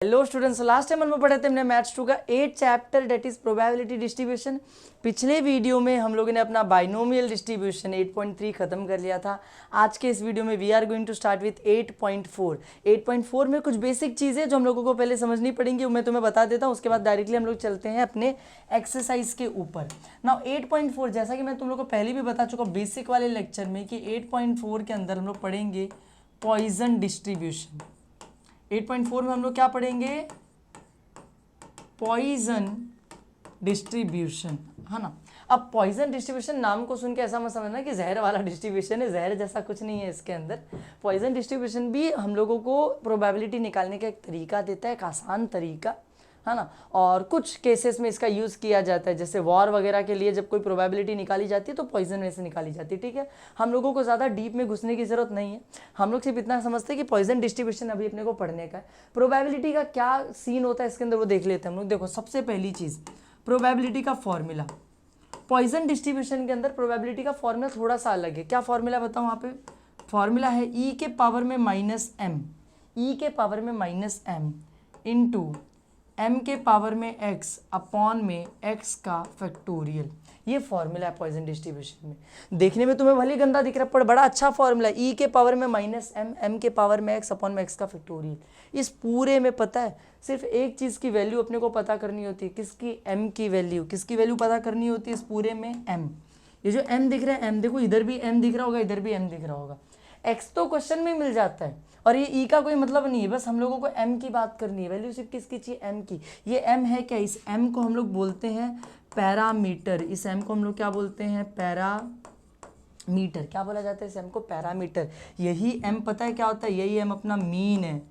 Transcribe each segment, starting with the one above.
Hello students, last time हम पढ़े थे हमने मैथ्स 2 का 8 chapter that is probability distribution. पिछले वीडियो में हम लोगों ने अपना बाइनोमियल डिस्ट्रीब्यूशन 8.3 खत्म कर लिया था। आज के इस वीडियो में we are going to start with 8.4। 8.4 में कुछ बेसिक चीज़ें जो हम लोगों को पहले समझनी पड़ेंगी वो मैं तुम्हें बता देता हूँ, उसके बाद डायरेक्टली हम लोग चलते हैं अपने एक्सरसाइज के ऊपर। नाउ 8.4 जैसा कि मैं तुम लोग को पहले भी बता चुका बेसिक वाले लेक्चर में कि 8.4 के अंदर हम लोग पढ़ेंगे पॉइजन डिस्ट्रीब्यूशन। 8.4 में हम लोग क्या पढ़ेंगे? पॉइजन डिस्ट्रीब्यूशन, है ना। अब पॉइजन डिस्ट्रीब्यूशन नाम को सुन के ऐसा मत समझना कि जहर वाला डिस्ट्रीब्यूशन है, जहर जैसा कुछ नहीं है इसके अंदर। पॉइजन डिस्ट्रीब्यूशन भी हम लोगों को प्रोबेबिलिटी निकालने का एक तरीका देता है, एक आसान तरीका, है ना। और कुछ केसेस में इसका यूज़ किया जाता है, जैसे वॉर वगैरह के लिए जब कोई प्रोबेबिलिटी निकाली जाती है तो पॉइजन में से निकाली जाती है, ठीक है। हम लोगों को ज़्यादा डीप में घुसने की ज़रूरत नहीं है, हम लोग सिर्फ इतना समझते हैं कि पॉइजन डिस्ट्रीब्यूशन अभी अपने को पढ़ने का है। प्रोबेबिलिटी का क्या सीन होता है इसके अंदर वो देख लेते हैं हम लोग। देखो, सबसे पहली चीज़ प्रोबेबिलिटी का फॉर्मूला। पॉइजन डिस्ट्रीब्यूशन के अंदर प्रोबेबिलिटी का फॉर्मूला थोड़ा सा अलग है। क्या फॉर्मूला बताऊँ? वहाँ पे फॉर्मूला है ई के पावर में माइनस एम, ई के पावर में माइनस एम इंटू m के पावर में x अपॉन में x का फैक्टोरियल। ये फॉर्मूला है पॉइजन डिस्ट्रीब्यूशन में। देखने में तुम्हें भले गंदा दिख रहा है पर बड़ा अच्छा फॉर्मूला है। e के पावर में माइनस एम, m के पावर में x अपॉन में x का फैक्टोरियल। इस पूरे में पता है सिर्फ एक चीज़ की वैल्यू अपने को पता करनी होती है। किसकी? m की वैल्यू। किसकी वैल्यू पता करनी होती है इस पूरे में? m। ये जो m दिख रहा है, m देखो इधर भी m दिख रहा होगा, इधर भी m दिख रहा होगा। x तो क्वेश्चन में मिल जाता है और ये ई का कोई मतलब नहीं है, बस हम लोगों को एम की बात करनी है। वैल्यू सिर्फ किसकी चाहिए? एम की। ये एम है क्या? इस एम को हम लोग बोलते हैं पैरामीटर। इस एम को हम लोग क्या बोलते हैं? पैरामीटर। क्या बोला जाता है इस एम को? पैरामीटर। यही एम पता है क्या होता है? यही एम अपना मीन है,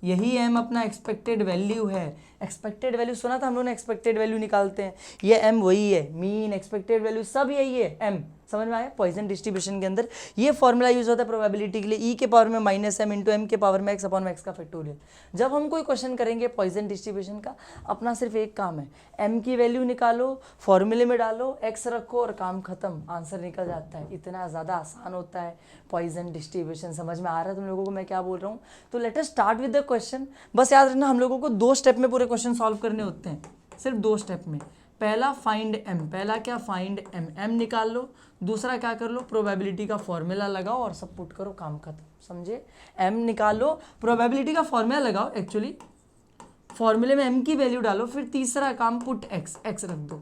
यही एम अपना एक्सपेक्टेड वैल्यू है। एक्सपेक्टेड वैल्यू सुना था हम लोग ने, एक्सपेक्टेड वैल्यू निकालते हैं। ये एम वही है, मीन, एक्सपेक्टेड वैल्यू सब यही है, एम। समझ में आया? पॉइजन डिस्ट्रीब्यूशन के अंदर ये फॉर्मूला यूज होता है प्रोबेबिलिटी के लिए, ई के पावर में माइनस एम इंटू एम के पावर में एक्स अपॉन में एक्स का फैक्टोरियल। जब हम कोई क्वेश्चन करेंगे पॉइजन डिस्ट्रीब्यूशन का, अपना सिर्फ एक काम है, एम की वैल्यू निकालो, फॉर्मूले में डालो, एक्स रखो और काम खत्म, आंसर निकल जाता है। इतना ज़्यादा आसान होता है पॉइजन डिस्ट्रीब्यूशन। समझ में आ रहा है तुम लोगों को मैं क्या बोल रहा हूँ? तो let us start with the question. बस याद रखना हम लोगों को 2 स्टेप में पूरे क्वेश्चन सॉल्व करने होते हैं, सिर्फ 2 स्टेप में। पहला फाइंड एम, पहला क्या? फाइंड एम, एम निकाल लो। दूसरा क्या कर लो? प्रोबेबिलिटी का फॉर्मूला लगाओ और सब पुट करो, काम खत्म। समझे? एम निकालो, प्रोबेबिलिटी का फॉर्मूला लगाओ, एक्चुअली फॉर्मूले में एम की वैल्यू डालो, फिर तीसरा काम पुट एक्स, एक्स रख दो,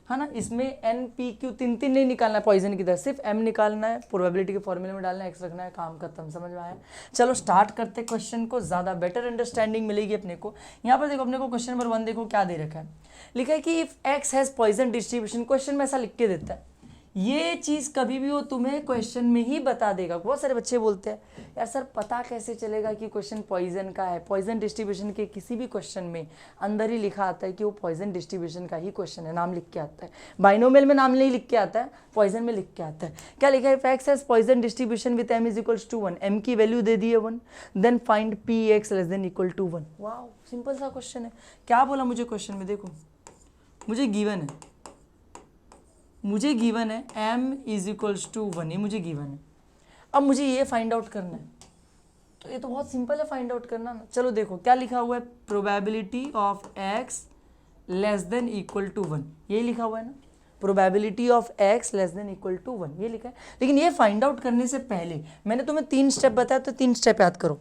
है ना। इसमें एन पी क्यू तीन नहीं निकालना है पॉइजन की तरह, सिर्फ एम निकालना है, प्रोबेबिलिटी के फॉर्मूले में डालना है, एक्स रखना है, काम खत्म। समझ में आया? चलो स्टार्ट करते क्वेश्चन को, ज़्यादा बेटर अंडरस्टैंडिंग मिलेगी अपने को। यहाँ पर देखो अपने को क्वेश्चन नंबर 1 देखो क्या दे रखा है। लिखा है कि if x has Poisson distribution. Question में ऐसा लिख के देता है। ये चीज़ कभी भी वो तुम्हें क्वेश्चन में ही बता देगा। बहुत सारे बच्चे बोलते हैं यार सर पता कैसे चलेगा कि क्वेश्चन पॉइजन का है? पॉइजन डिस्ट्रीब्यूशन के किसी भी क्वेश्चन में अंदर ही लिखा आता है कि वो पॉइजन डिस्ट्रीब्यूशन का ही क्वेश्चन है, नाम लिख के आता है। बाइनोमियल में नाम नहीं लिख के आता है, पॉइजन में लिख के आता है। क्या लिखा है? If x has Poisson distribution with m is equals to 1, m की वैल्यू दे दी है 1, then find p x less than equal to 1। वाह, सिंपल सा क्वेश्चन है। क्या बोला मुझे क्वेश्चन में? देखो मुझे गिवन है m इज इक्वल्स टू 1, ये मुझे गिवन है। अब मुझे ये फाइंड आउट करना है, तो ये तो बहुत सिंपल है फाइंड आउट करना ना। चलो देखो क्या लिखा हुआ है, probability of x less than equal to 1, यही लिखा हुआ है ना। Probability of x less than equal to 1 ये लिखा है। लेकिन ये फाइंड आउट करने से पहले मैंने तुम्हें 3 स्टेप बताया, तो 3 स्टेप याद करो।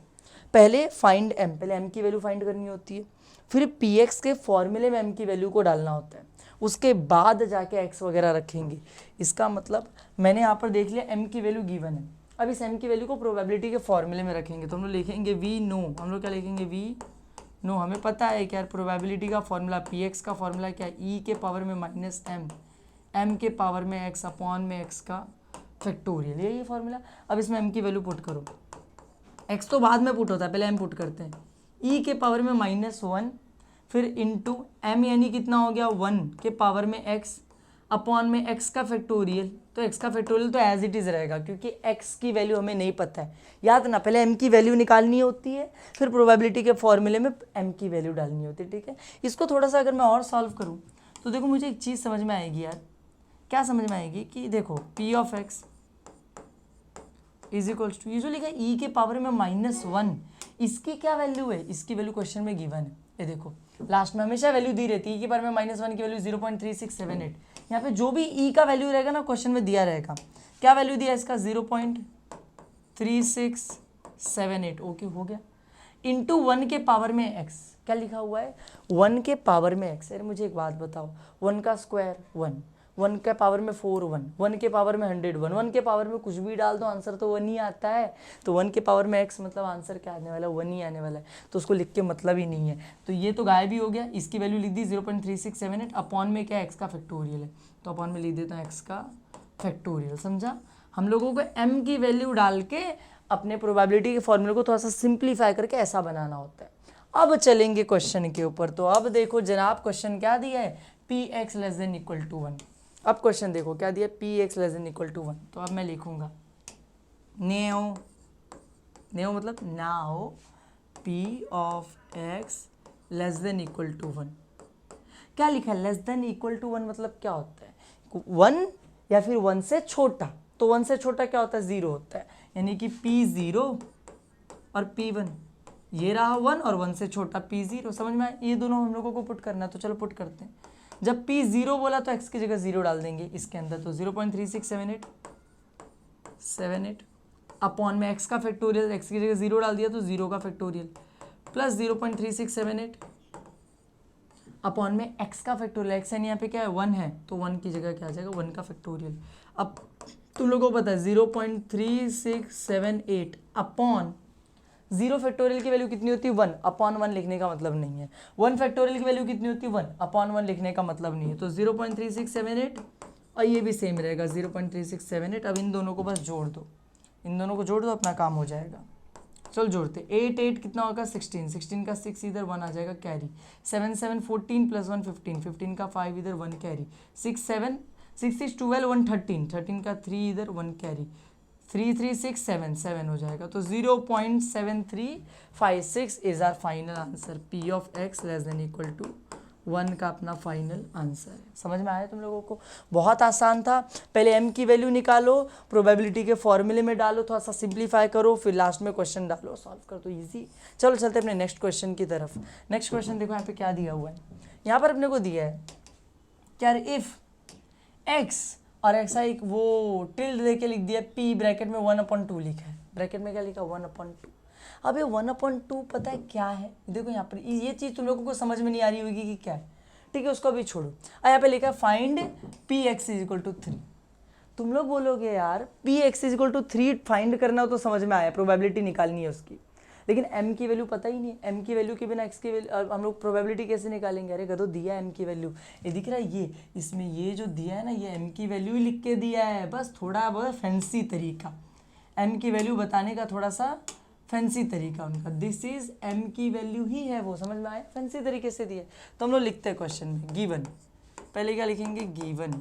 पहले फाइंड m, पहले m की वैल्यू फाइंड करनी होती है, फिर px के फॉर्मूले में m की वैल्यू को डालना होता है, उसके बाद जाके x वगैरह रखेंगे। इसका मतलब मैंने यहाँ पर देख लिया m की वैल्यू गिवन है। अब इस m की वैल्यू को प्रोबेबिलिटी के फॉर्मूले में रखेंगे, तो हम लोग लिखेंगे वी नो। हम लोग क्या लिखेंगे? We know. हमें पता है कि यार प्रोबेबिलिटी का फॉर्मूला px का फॉर्मूला क्या है? e के पावर में माइनस एम, m के पावर में x अपॉन में x का फैक्टोरियल, यही फॉर्मूला। अब इसमें m की वैल्यू पुट करो, x तो बाद में पुट होता है, पहले m पुट करते हैं। e के पावर में माइनस 1, फिर इंटू m यानी कितना हो गया? 1 के पावर में x अपॉन में x का फैक्टोरियल। तो x का फैक्टोरियल तो एज इट इज़ रहेगा क्योंकि x की वैल्यू हमें नहीं पता है। याद ना, पहले m की वैल्यू निकालनी होती है, फिर प्रोबेबिलिटी के फॉर्मूले में m की वैल्यू डालनी होती है, ठीक है। इसको थोड़ा सा अगर मैं और सॉल्व करूँ तो देखो मुझे एक चीज़ समझ में आएगी यार। क्या समझ में आएगी? कि देखो p of x is equals to, ये जो लिखा है e के पावर में माइनस 1, इसकी क्या वैल्यू है, इसकी वैल्यू क्वेश्चन में गिवन है, ये देखो लास्ट में हमेशा वैल्यू दी रहती है, ई के पावर में -1 की वैल्यू 0.3678। यहाँ पे जो भी ई का वैल्यू रहेगा ना क्वेश्चन में दिया रहेगा, क्या वैल्यू दिया इसका 0.3678। ओके हो गया, इंटू 1 के पावर में एक्स, क्या लिखा हुआ है 1 के पावर में एक्स। अरे मुझे एक बात बताओ, 1 का स्क्वायर 1, 1 के पावर में 4 1, 1 के पावर में 100 1, 1 के पावर में कुछ भी डाल दो आंसर तो 1 ही आता है। तो 1 के पावर में x मतलब आंसर क्या आने वाला है, 1 ही आने वाला है, तो उसको लिख के मतलब ही नहीं है। तो ये तो गायब ही हो गया, इसकी वैल्यू लिख दी 0.3678, अपॉन में क्या x का फैक्टोरियल है, तो अपॉन में लिख देता हूँ x का फैक्टोरियल। समझा, हम लोगों को m की वैल्यू डाल के अपने प्रोबेबिलिटी के फॉर्मूले को थोड़ा सा सिंप्लीफाई करके ऐसा बनाना होता है। अब चलेंगे क्वेश्चन के ऊपर। तो अब देखो जनाब क्वेश्चन क्या दिया है, px less than equal to 1। अब क्वेश्चन देखो क्या दिया, px less than equal to 1। तो अब मैं लिखूंगा नेओ मतलब now p of x less than equal to 1। क्या लिखा है, लेस देन इक्वल टू 1 मतलब क्या होता है, 1 या फिर 1 से छोटा। तो 1 से छोटा क्या होता है, 0 होता है, यानी कि p0 और p1, ये रहा 1 और 1 से छोटा p0। समझ में आया, ये दोनों हम लोगों को पुट करना है, तो चलो पुट करते हैं। जब p0 बोला तो x की जगह 0 डाल देंगे इसके अंदर, तो 0.3678 अपॉन में x का फैक्टोरियल, x की जगह 0 डाल दिया तो 0 का फैक्टोरियल, प्लस 0.3678 अपॉन में x का फैक्टोरियल, x यानी यहाँ पे क्या है 1 है, तो 1 की जगह क्या आ जाएगा 1 का फैक्टोरियल। अब तुम लोगों को पता है 0.3678 अपॉन 0 फैक्टोरियल की वैल्यू कितनी होती है 1, अपॉन 1 लिखने का मतलब नहीं है। 1 फैक्टोरियल की वैल्यू कितनी होती है 1, अपॉन 1 लिखने का मतलब नहीं है। तो 0.3678 और ये भी सेम रहेगा 0.3678। अब इन दोनों को बस जोड़ दो, इन दोनों को जोड़ दो, अपना काम हो जाएगा। चल जोड़ते, 8 8 कितना होगा 16, 16 का 6 इधर 1 आ जाएगा कैरी, 7 7 14 प्लस 1 15, 15 का 5 इधर 1 कैरी, 6 7 6 6 12 1 13, 13 का 3 इधर 1 कैरी, 3 3 6 7 7 हो जाएगा। तो 0.7356 is our final answer, p of x less than equal to 1 का अपना फाइनल आंसर है। समझ में आया तुम लोगों को, बहुत आसान था। पहले m की वैल्यू निकालो, प्रोबेबिलिटी के फॉर्मूले में डालो, थोड़ा सा सिंप्लीफाई करो, फिर लास्ट में क्वेश्चन डालो, सॉल्व कर दो, इजी। चलो चलते अपने नेक्स्ट क्वेश्चन की तरफ। नेक्स्ट क्वेश्चन देखो यहाँ पे क्या दिया हुआ है, यहाँ पर अपने को दिया है क्या, इफ x और एक्स आई वो टिल्ड दे के लिख दिया, p ब्रैकेट में 1/2 लिखा है, ब्रैकेट में क्या लिखा 1/2। अब ये 1/2 पता है क्या है, देखो यहाँ पर ये चीज़ तुम लोगों को समझ में नहीं आ रही होगी कि क्या है, ठीक है उसको अभी छोड़ो। यहाँ पे लिखा है फाइंड px इक्वल टू 3। तुम लोग बोलोगे यार px इक्वल टू 3 फाइंड करना हो तो समझ में आया, प्रोबेबिलिटी निकालनी है उसकी, लेकिन m की वैल्यू पता ही नहीं है। m की वैल्यू के बिना x की वैल्यू हम लोग प्रोबेबिलिटी कैसे निकालेंगे, अरे गधो दिया है m की वैल्यू, ये दिख रहा है, ये इसमें ये जो दिया है ना, ये m की वैल्यू ही लिख के दिया है, बस थोड़ा बहुत फैंसी तरीका, m की वैल्यू बताने का थोड़ा सा फैंसी तरीका उनका, दिस इज m की वैल्यू ही है वो, समझ में आया, फैंसी तरीके से दिया। तो हम लोग लिखते हैं क्वेश्चन में गिवन, पहले क्या लिखेंगे गिवन,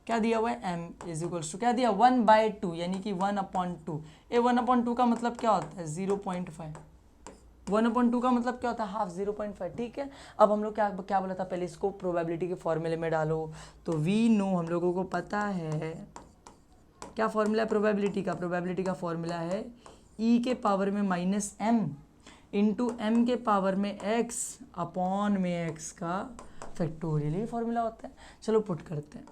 क्या दिया हुआ है m इज इक्वल्स टू क्या दिया 1/2 यानी कि 1/2। ये 1/2 का मतलब क्या होता है 0.5, 1/2 का मतलब क्या होता है हाफ 0.5, ठीक है। अब हम लोग क्या बोला था, पहले इसको प्रोबेबिलिटी के फॉर्मूले में डालो, तो वी नो हम लोगों को पता है क्या फॉर्मूला है प्रोबेबिलिटी का, प्रोबेबिलिटी का फॉर्मूला है e के पावर में -m इंटू m के पावर में x अपॉन में x का फैक्टोरियल, ये फॉर्मूला होता है। चलो पुट करते हैं,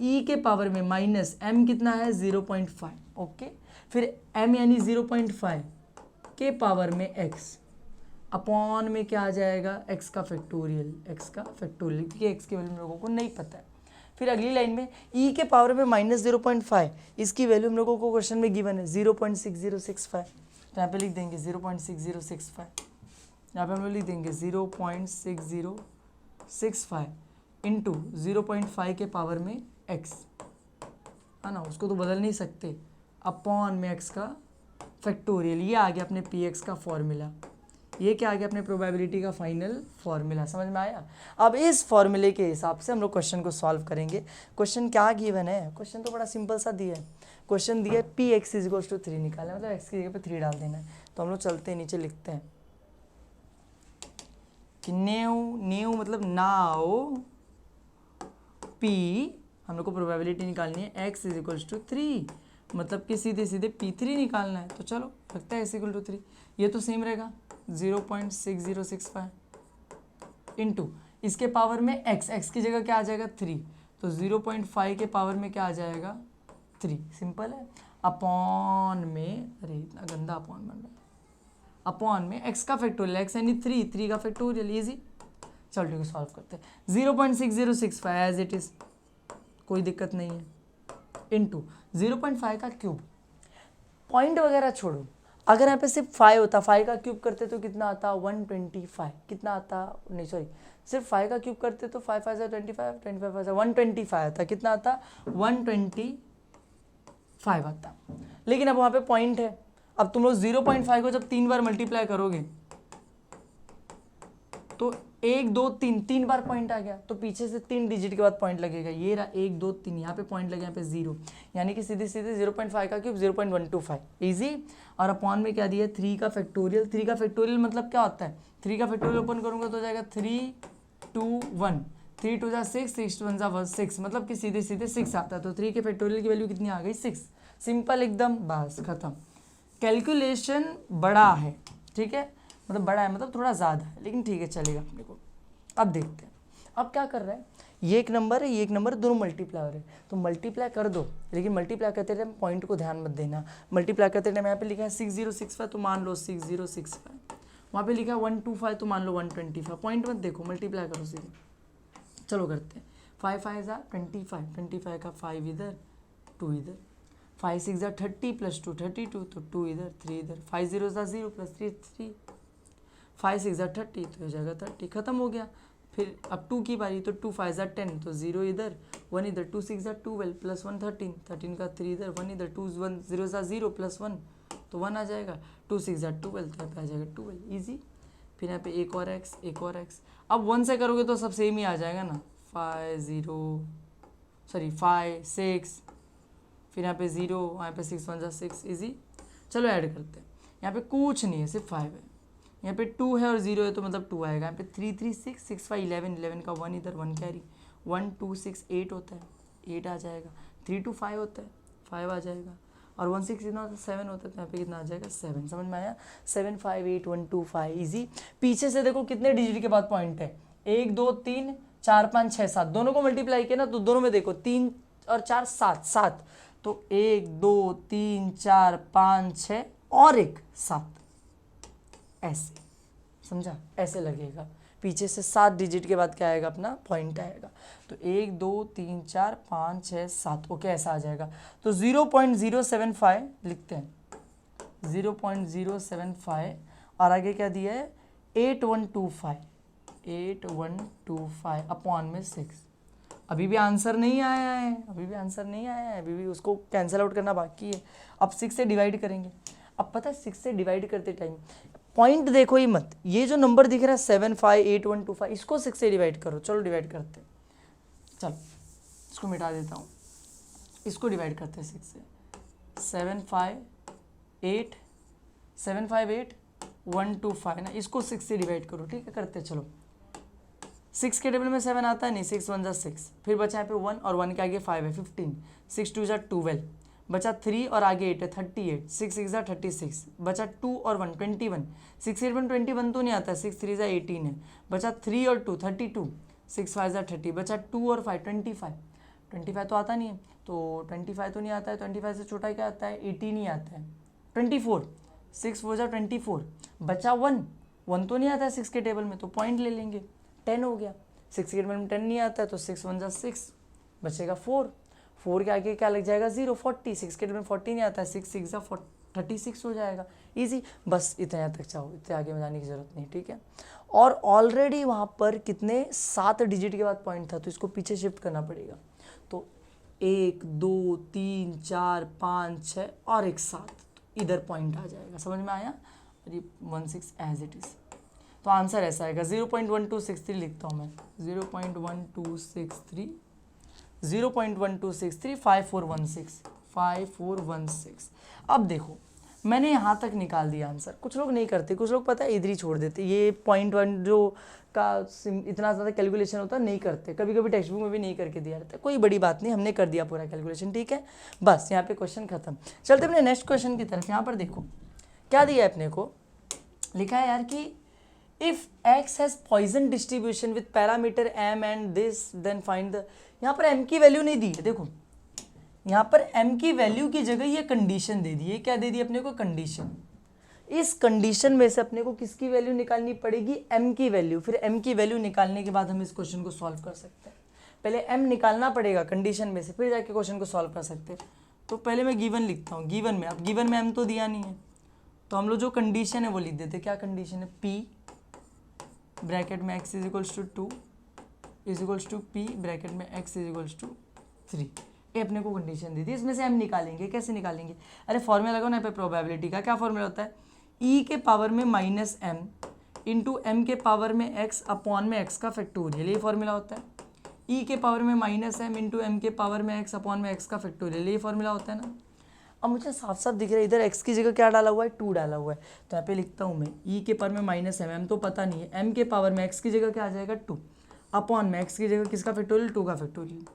e के पावर में -m कितना है 0.5, ओके, फिर m यानी 0.5 के पावर में x अपॉन में क्या आ जाएगा x का फैक्टोरियल, x का फैक्टोरियल, क्योंकि x की वैल्यू हम लोगों को नहीं पता है। फिर अगली लाइन में e के पावर में -0.5, इसकी वैल्यू हम लोगों को क्वेश्चन में गिवन है 0.6065, तो यहाँ पे लिख देंगे 0.6065, यहाँ पे हम लोग लिख देंगे 0.6065 इंटू 0.5 के पावर में x, है ना, उसको तो बदल नहीं सकते, अपॉन में x का फैक्टोरियल, ये आ गया अपने px का फॉर्मूला, ये क्या आ गया अपने प्रोबेबिलिटी का फाइनल फॉर्मूला। समझ में आया। अब इस फॉर्मूले के हिसाब से हम लोग क्वेश्चन को सॉल्व करेंगे। क्वेश्चन क्या गिवन है, क्वेश्चन तो बड़ा सिंपल सा दिया है, क्वेश्चन दिया है px इज इक्वल्स टू 3 निकालना, मतलब x की जगह पे 3 डाल देना है। तो हम लोग चलते हैं नीचे लिखते हैं कि न्यू मतलब नाउ p, हम लोग को प्रोबेबिलिटी निकालनी है x इज इक्वल्स टू 3, मतलब कि सीधे सीधे P3 निकालना है, तो चलो लगता है S = 3, ये तो सेम रहेगा 0.6065 इंटू इसके पावर में x की जगह क्या आ जाएगा 3, तो 0.5 के पावर में क्या आ जाएगा 3, सिंपल है। अपॉन में, अरे इतना गंदा अपॉन बन रहा है, अपॉन में x का फैक्टोरियल, x यानी 3 का फैक्टोरियल, इजी। चलो ठीक है, सॉल्व करते हैं। 0.6065 एज इट इज, कोई दिक्कत नहीं है, इंटू 0.5 का क्यूब, पॉइंट वगैरह छोड़ो, अगर यहाँ पे सिर्फ 5 होता, 5 का क्यूब करते तो कितना आता 125, कितना आता, नहीं सॉरी, सिर्फ 5 का क्यूब करते तो 5 5 25, 25 5 125 आता, कितना आता 125 आता। लेकिन अब वहाँ पे पॉइंट है, अब तुम लोग 0.5 को जब 3 बार मल्टीप्लाई करोगे तो 1 2 3 3 बार पॉइंट आ गया, तो पीछे से 3 डिजिट के बाद पॉइंट लगेगा, ये रहा 1 2 3, यहाँ पे पॉइंट लगे, यहाँ पे 0, यानी कि सीधे सीधे 0.5 का क्यूब 0.125, इजी। और अपॉन में क्या दिया 3 का फैक्टोरियल, 3 का फैक्टोरियल मतलब क्या होता है, 3 का फैक्टोरियल ओपन करूंगा तो हो जाएगा 3 2 1, 3 2 6, 6 1 6, मतलब कि सीधे सीधे 6 आता है, तो 3 के फैक्टोरियल की वैल्यू कितनी आ गई 6, सिंपल एकदम, बस खत्म। कैलकुलेशन बड़ा है, ठीक है, मतलब बड़ा है मतलब थोड़ा ज़्यादा है, लेकिन ठीक है चलेगा अपने को। अब देखते हैं अब क्या कर रहा है, ये एक नंबर है, ये एक नंबर, दोनों मल्टीप्लाई हो रहे हैं, तो मल्टीप्लाई कर दो, लेकिन मल्टीप्लाई करते टाइम पॉइंट को ध्यान मत देना। मल्टीप्लाई करते टाइम यहाँ पे लिखा है 6065, तो मान लो 6065, वहाँ पे लिखा है 125, तो मान लो 125, पॉइंट मत देखो, मल्टीप्लाई करो सीधे। चलो करते हैं, 5 5 25, 25 का 5 इधर 2 इधर, 5 6 30 + 2 32, तो 2 इधर 3 इधर, 5 0 0 + 3 3, 5 6 30, तो हो जाएगा 30, खत्म हो गया। फिर अब 2 की बारी, तो 2 5 10, तो 0 इधर 1 इधर, 2 6 12 + 1 13, 13 का 3 इधर 1 इधर, 2 1 0 0 + 1, तो 1 आ जाएगा, 2 6 12, तो यहाँ पे आ जाएगा 12, ईजी। फिर यहाँ पे एक और x, अब 1 से करोगे तो सब सेम ही आ जाएगा ना, 5 6, फिर यहाँ पे 0, यहाँ पे 6 1 6, ईजी। चलो ऐड करते हैं, यहाँ पे कुछ नहीं है, सिर्फ 5 है, यहाँ पे 2 है और 0 है, तो मतलब 2 आएगा। यहाँ पे 3 3 6 6 5 11, 11 का 1 इधर 1 कैरी, 1 2 6 8 होता है, 8 आ जाएगा। 3 2 5 होता है, 5 आ जाएगा। और 1 6 कितना होता है 7 होता है, तो यहाँ पे कितना आ जाएगा 7, समझ में आया। 7 5 8 1 2 5, ईजी। पीछे से देखो कितने डिजिट के बाद पॉइंट है, 1 2 3 4 5 6 7, दोनों को मल्टीप्लाई किया ना, तो दोनों में देखो 3 और 4 7, तो 1 2 3 4 5 6 और एक 7, ऐसे, समझा, ऐसे लगेगा। पीछे से 7 डिजिट के बाद क्या आएगा, अपना पॉइंट आएगा, तो 1 2 3 4 5 6 7, ओके, ऐसा आ जाएगा। तो 0.075 लिखते हैं, 0.075, और आगे क्या दिया है 8125 अपॉन में 6। अभी भी आंसर नहीं आया है, अभी भी उसको कैंसिल आउट करना बाकी है। अब 6 से डिवाइड करेंगे। अब पता है 6 से डिवाइड करते टाइम पॉइंट देखो ही मत, ये जो नंबर दिख रहा है 7 5 8 1 2 5, इसको 6 से डिवाइड करो। चलो डिवाइड करते हैं, चलो इसको मिटा देता हूँ, इसको डिवाइड करते हैं 6 से। 7 5 8 1 2 5 ना, इसको 6 से डिवाइड करो, ठीक है, करते हैं। चलो 6 के टेबल में 7 आता है नहीं, 6 1 6, फिर बचा यहाँ पे 1 और 1 के आगे 5 है 15, 6 2 12, बचा 3 और आगे 8 है 38, 6 6 36, बचा 2 और 1 21, 6 8 1 21 तो नहीं आता है, 6 3 18 है, बचा 3 और 2 32, 6 5 30, बचा 2 और 5 25 तो आता नहीं है, तो 25 तो नहीं आता है, 25 से छोटा क्या आता है 18 ही आता है। 24 6 4 24, बचा 1 तो नहीं आता है 6 के टेबल में, तो पॉइंट ले लेंगे, 10 हो गया। 6 के टेबल में 10 नहीं आता है, तो 6 1 6, बचेगा 4 के आगे क्या लग जाएगा 0 40, 6 के टेबल में 40 नहीं आता है, 6 6 36 हो जाएगा, इजी। बस इतना तक चाहो, इतने आगे में जाने की जरूरत नहीं, ठीक है। और ऑलरेडी वहाँ पर कितने 7 डिजिट के बाद पॉइंट था, तो इसको पीछे शिफ्ट करना पड़ेगा। तो 1 2 3 4 5 6 और एक 7, इधर पॉइंट आ जाएगा, समझ में आया। और ये 16 एज इट इज़, तो आंसर ऐसा आएगा। 0.1263 लिखता हूँ मैं, 0.1263 5416 5416। अब देखो मैंने यहाँ तक निकाल दिया आंसर। कुछ लोग नहीं करते, कुछ लोग पता है इधर ही छोड़ देते, ये पॉइंट वन जो का इतना ज़्यादा कैलकुलेशन होता है नहीं करते, कभी कभी टेक्स्ट बुक में भी नहीं करके दिया रहता है। कोई बड़ी बात नहीं, हमने कर दिया पूरा कैलकुलेशन, ठीक है। बस यहाँ पे क्वेश्चन खत्म। चलते अपने नेक्स्ट क्वेश्चन की तरफ। यहाँ पर देखो क्या दिया है अपने को, लिखा है यार कि if x has Poisson distribution with parameter m and this then find the, यहाँ पर m की वैल्यू नहीं दी है। देखो यहाँ पर m की वैल्यू की जगह ये कंडीशन दे दी है। क्या दे दी अपने को, कंडीशन। इस कंडीशन में से अपने को किसकी वैल्यू निकालनी पड़ेगी, m की वैल्यू। फिर m की वैल्यू निकालने के बाद हम इस क्वेश्चन को सॉल्व कर सकते हैं। पहले m निकालना पड़ेगा कंडीशन में से, फिर जाके क्वेश्चन को सॉल्व कर सकते हैं। तो पहले मैं गिवन लिखता हूँ, गिवन में, अब गिवन में m तो दिया नहीं है, तो हम लोग जो कंडीशन है वो लिख देते। क्या कंडीशन है, p ब्रैकेट में x इज इक्वल्स टू 2 इज इक्वल्स टू p ब्रैकेट में x इज इक्वल्स टू 3। ये अपने को कंडीशन दी थी। इसमें से हम निकालेंगे, कैसे निकालेंगे, अरे फॉर्मूला लगाओ ना पे, प्रोबेबिलिटी का क्या फॉर्मूला होता है, e के पावर में माइनस m इंटू एम के पावर में x अपॉन में x का फैक्टोरियल, ये फॉर्मूला होता है। e के पावर में माइनस m इंटू एम के पावर में x अपॉन में x का फैक्टोरियल, ये फॉर्मूला होता है ना। अब मुझे साफ साफ दिख रहा है इधर x की जगह क्या डाला हुआ है, 2 डाला हुआ है, तो यहाँ पे लिखता हूँ मैं e के पावर में माइनस m तो पता नहीं है, m के पावर में x की जगह क्या आ जाएगा 2 अपॉन में x की जगह किसका फैक्टोरियल, 2 का फैक्टोरियल।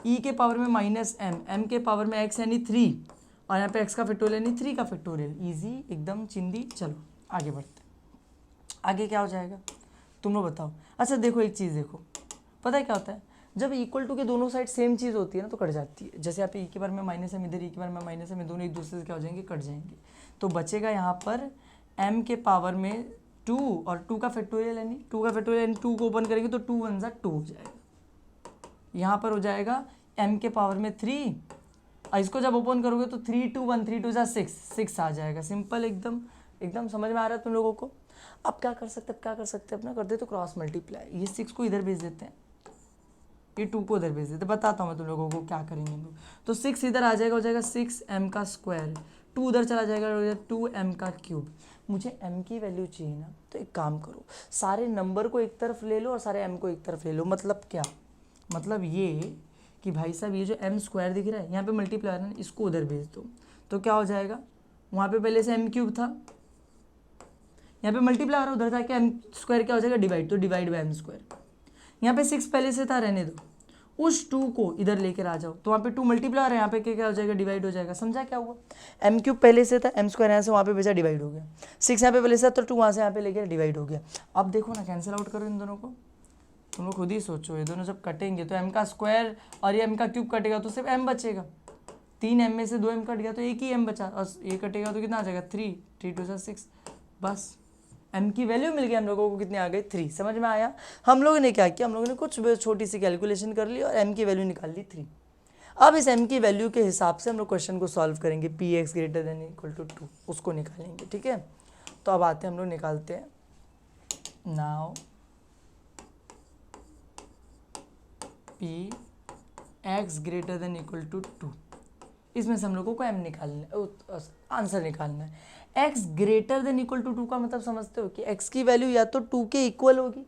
e के पावर में माइनस m के पावर में x यानी 3 और यहाँ पे x का फैक्टोरियल यानी 3 का फैक्टोरियल। ईजी एकदम चिंदी। चलो आगे बढ़ते, आगे क्या हो जाएगा तुम लोग बताओ। अच्छा देखो एक चीज़ देखो, पता है क्या होता है, जब इक्वल टू के दोनों साइड सेम चीज़ होती है ना तो कट जाती है। जैसे यहाँ पे e के बार में माइनस m, इधर e के बार में माइनस m, दोनों एक दूसरे से क्या हो जाएंगे, कट जाएंगे। तो बचेगा यहाँ पर m के पावर में 2 और 2 का फैक्टोरियल यानी 2 का फैक्टोरियल यानी 2 को ओपन करेंगे तो 2 1 2 हो जाएगा। यहाँ पर हो जाएगा m के पावर में 3 और इसको जब ओपन करोगे तो 3 2 1 3 2 6 आ जाएगा। सिंपल एकदम, एकदम समझ में आ रहा है तुम लोगों को। अब क्या कर सकते हैं, अब क्या कर सकते हैं, अपना कर दे तो क्रॉस मल्टीप्लाई, ये 6 को इधर भेज देते हैं, ये 2 को उधर भेज देते, बताता हूँ मैं तुम लोगों को क्या करेंगे हम लोग। तो 6 इधर आ जाएगा, हो जाएगा 6m का स्क्वायर, 2 उधर चला जाएगा, हो जाएगा 2m का क्यूब। मुझे m की वैल्यू चाहिए ना, तो एक काम करो, सारे नंबर को एक तरफ ले लो और सारे m को एक तरफ ले लो। मतलब क्या, मतलब ये कि भाई साहब ये जो m स्क्वायर दिख रहा है यहाँ पे मल्टीप्लाई है ना, इसको उधर भेज दो तो क्या हो जाएगा, वहाँ पे पहले से m क्यूब था, यहाँ पे मल्टीप्लाई हो रहा है, उधर जाके m स्क्वायर क्या हो जाएगा, डिवाइड, तो डिवाइड बाय m स्क्वायर। यहाँ पे 6 पहले से था, रहने दो, उस 2 को इधर लेकर आ जाओ, तो वहाँ पे 2 मल्टीप्लाई हो रहा है, यहाँ पे क्या हो जाएगा, डिवाइड हो जाएगा। समझा क्या हुआ, m क्यूब पहले से था, m स्क्वायर यहाँ से वहाँ पे भेजा, डिवाइड हो गया। 6 यहाँ पे पहले से था तो 2 वहाँ से यहाँ पे लेकर डिवाइड हो गया। अब देखो ना, कैंसिल आउट करो इन दोनों को, तुम लोग खुद ही सोचो, ये दोनों जब कटेंगे तो m का स्क्वायर और ये m का क्यूब कटेगा तो सिर्फ m बचेगा। 3m में से 2m कट गया तो एक ही m बचा, और ये कटेगा तो कितना आ जाएगा, 3 3 2 6। बस m की वैल्यू मिल गई हम लोगों को, कितने आ गए, 3। समझ में आया। हम लोगों ने क्या किया, हम लोगों ने कुछ छोटी सी कैलकुलेशन कर ली और m की वैल्यू निकाल ली 3। अब इस m की वैल्यू के हिसाब से हम लोग क्वेश्चन को सॉल्व करेंगे, px greater than equal to 2 उसको निकालेंगे, ठीक है। तो अब आते हैं हम लोग निकालते हैं। Now p x greater than equal to 2, इसमें से हम लोगों को m निकालना, आंसर निकालना है। x greater than equal to 2 का मतलब समझते हो कि x की वैल्यू या तो 2 के इक्वल होगी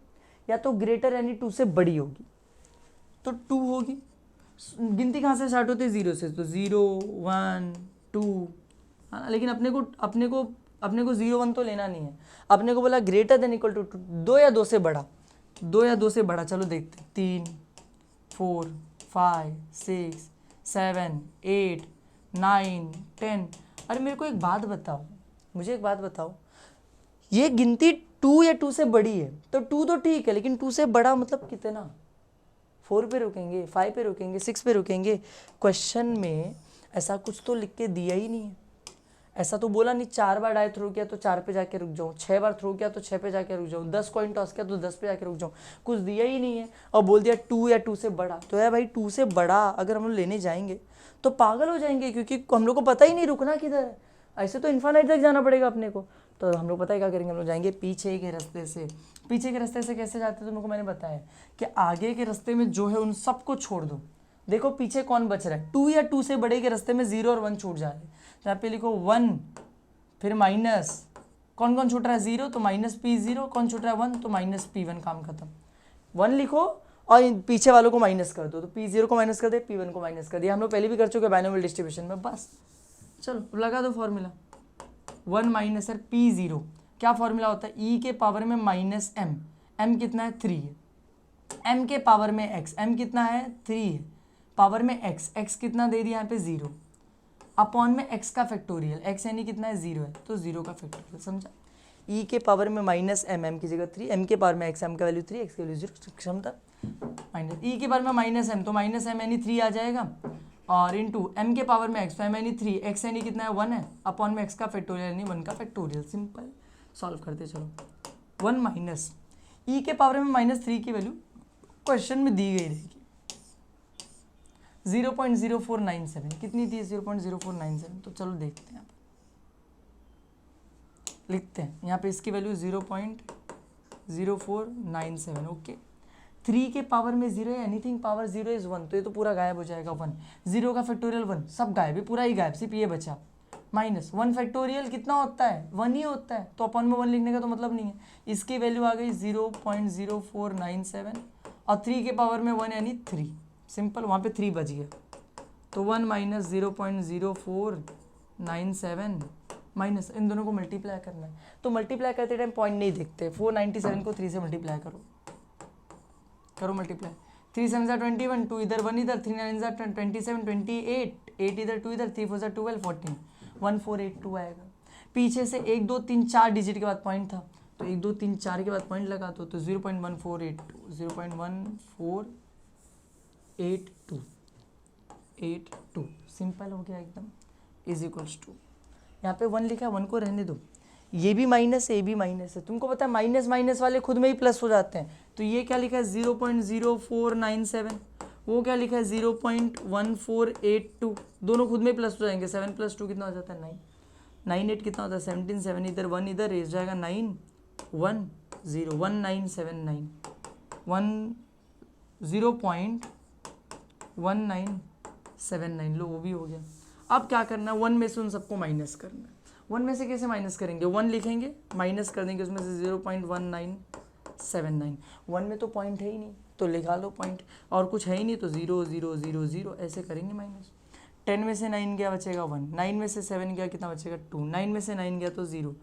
या तो ग्रेटर यानी 2 से बड़ी होगी, तो 2 होगी। गिनती कहाँ से स्टार्ट होती है, 0 से, तो 0 1 2, हाँ, लेकिन अपने को 0 1 तो लेना नहीं है, अपने को बोला ग्रेटर देन इक्वल टू 2, 2 या 2 से बड़ा, 2 या 2 से बड़ा। चलो देखते हैं, 3 4 5 6 7 8 9 10। अरे मेरे को एक बात बताओ, मुझे एक बात बताओ, ये गिनती 2 या 2 से बड़ी है तो 2 तो ठीक है, लेकिन 2 से बड़ा मतलब कितना, 4 पे रुकेंगे, 5 पे रुकेंगे, 6 पे रुकेंगे। क्वेश्चन में ऐसा कुछ तो लिख के दिया ही नहीं है, ऐसा तो बोला नहीं 4 बार डाई थ्रो किया तो 4 पे जाके रुक जाऊँ, 6 बार थ्रो किया तो 6 पे जाके रुक जाऊँ, 10 कॉइन टॉस किया तो 10 पे जाके रुक जाऊँ, कुछ दिया ही नहीं है। और बोल दिया 2 या 2 से बड़ा, तो यार भाई 2 से बड़ा अगर हम लोग लेने जाएंगे तो पागल हो जाएंगे, क्योंकि हम लोग को पता ही नहीं रुकना किधर है, ऐसे तो इन्फानाइट तक जाना पड़ेगा अपने को। तो हम लोग पता है क्या करेंगे, हम लोग जाएंगे पीछे के रास्ते से। पीछे के रास्ते से कैसे जाते हैं तुमको मैंने बताया कि आगे के रास्ते में जो है उन सबको छोड़ दो। देखो पीछे कौन बच रहा है, 2 या 2 से बड़े के रास्ते में 0 और 1 छूट जा रहे हैं, तो यहाँ पे लिखो 1, फिर माइनस, कौन कौन छूट रहा है, 0 तो माइनस p0, कौन छूट रहा है 1 तो माइनस p1, काम खत्म। 1 लिखो और पीछे वालों को माइनस कर दो, तो p0 को माइनस कर दे, p1 को माइनस कर दिया। हम लोग पहले भी कर चुके हैं बाइनोमियल डिस्ट्रीब्यूशन में। बस चलो लगा दो फॉर्मूला, 1 माइनस सर P0 क्या फॉर्मूला होता है, e के पावर में माइनस m, m कितना है 3 है, m के पावर में x, m कितना है 3 है, पावर में x, x कितना दे दिया यहाँ पे 0, अपॉन में x का फैक्टोरियल, x यानी कितना है 0 है, तो 0 का फैक्टोरियल, समझा। e के पावर में माइनस m, m की जगह 3, m के पावर में x, m का वैल्यू 3, x की वैल्यू 0, क्षमता माइनस e के पावर में माइनस m, तो माइनस m यानी 3 आ जाएगा, और इंटू m के पावर में x, m यानी 3, x यानी कितना है 1 है, अपॉन में x का फैक्टोरियल यानी 1 का फैक्टोरियल। सिंपल, सॉल्व करते चलो। 1 माइनस e के पावर में माइनस 3 की वैल्यू क्वेश्चन में दी गई रहेगी 0.0497, कितनी थी 0.0497, तो चलो देखते हैं, लिखते हैं यहाँ पे इसकी वैल्यू 0.0497, ओके। 3 के पावर में 0 है, एनीथिंग पावर 0 इज 1, तो ये तो पूरा गायब हो जाएगा 1, 0 का फैक्टोरियल 1, सब गायब है, पूरा ही गायब, सिर्फ ये बचा माइनस 1 फैक्टोरियल कितना होता है 1 ही होता है, तो अपन में 1 लिखने का तो मतलब नहीं है। इसकी वैल्यू आ गई 0.0497 और 3 के पावर में 1 यानी 3, सिंपल, वहाँ पे 3 बच गया, तो 1 माइनस 0.0497 माइनस, इन दोनों को मल्टीप्लाई करना है, तो मल्टीप्लाई करते टाइम पॉइंट नहीं देखते, 497 को 3 से मल्टीप्लाई करो मल्टीप्लाई, 3 7 जा 21, 2 इधर 1 इधर, 3 9 जा 27 28, 8 इधर 2 इधर, 3 4 जा 12 14, 1482 आएगा। पीछे से 1 2 3 4 डिजिट के बाद पॉइंट था, तो 1 2 3 4 के बाद पॉइंट लगा दो, तो 0.1482 सिंपल हो गया एकदम, इज इक्वल्स टू, यहाँ पे 1 लिखा है, 1 को रहने दो, ये भी माइनस है, ये भी माइनस है, तुमको पता है माइनस माइनस वाले खुद में ही प्लस हो जाते हैं, तो ये क्या लिखा है 0.0497, वो क्या लिखा है 0.1482, दोनों खुद में प्लस हो जाएंगे, 7 + 2 कितना हो जाता है 9, 9 8 कितना होता है 17, 7 इधर 1 इधर रेस जाएगा 9 1 0 1979 0.1979, लो वो भी हो गया। अब क्या करना है, 1 में से उन सबको माइनस करना है, 1 में से कैसे माइनस करेंगे, 1 लिखेंगे माइनस कर देंगे उसमें से 0.1979, 1 में तो पॉइंट है ही नहीं, तो लिखा लो पॉइंट, और कुछ है ही नहीं, तो 0 0 0 0 ऐसे करेंगे माइनस। 10 में से 9 गया बचेगा 1, 9 में से 7 गया कितना बचेगा 2, 9 में से 9 गया तो 0,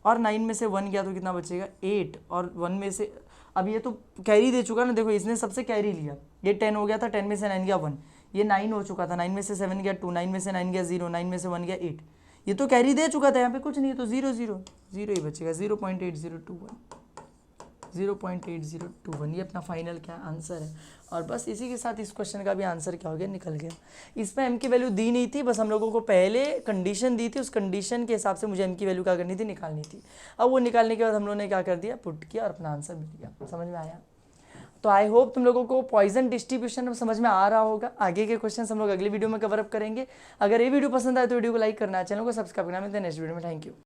और 9 में से 1 गया तो कितना बचेगा 8, और 1 में से, अब ये तो कैरी दे चुका ना, देखो इसने सबसे कैरी लिया, ये 10 हो गया था, 10 में से 9 गया 1, ये 9 हो चुका था, 9 में से 7 गया 2, 9 में से 9 गया 0, 9 में से 1 गया 8, ये तो कैरी दे चुका था, यहाँ पे कुछ नहीं है, तो 0 0 0 ही बचेगा, 0.8021, ये अपना फाइनल क्या आंसर है। और बस इसी के साथ इस क्वेश्चन का भी आंसर क्या हो गया, निकल गया। इसमें m की वैल्यू दी नहीं थी, बस हम लोगों को पहले कंडीशन दी थी, उस कंडीशन के हिसाब से मुझे m की वैल्यू क्या करनी थी, निकालनी थी। अब वो निकालने के बाद हम लोगों ने क्या कर दिया, पुट किया और अपना आंसर मिल गया। समझ में आया? तो आई होप तुम लोगों को पॉइजन डिस्ट्रीब्यूशन समझ में आ रहा होगा। आगे के क्वेश्चन हम लोग अगली वीडियो में कवर अप करेंगे। अगर ये वीडियो पसंद आए तो वीडियो को लाइक करना, चैनल को सब्सक्राइब करना। मिलते हैं नेक्स्ट वीडियो में। Thank you.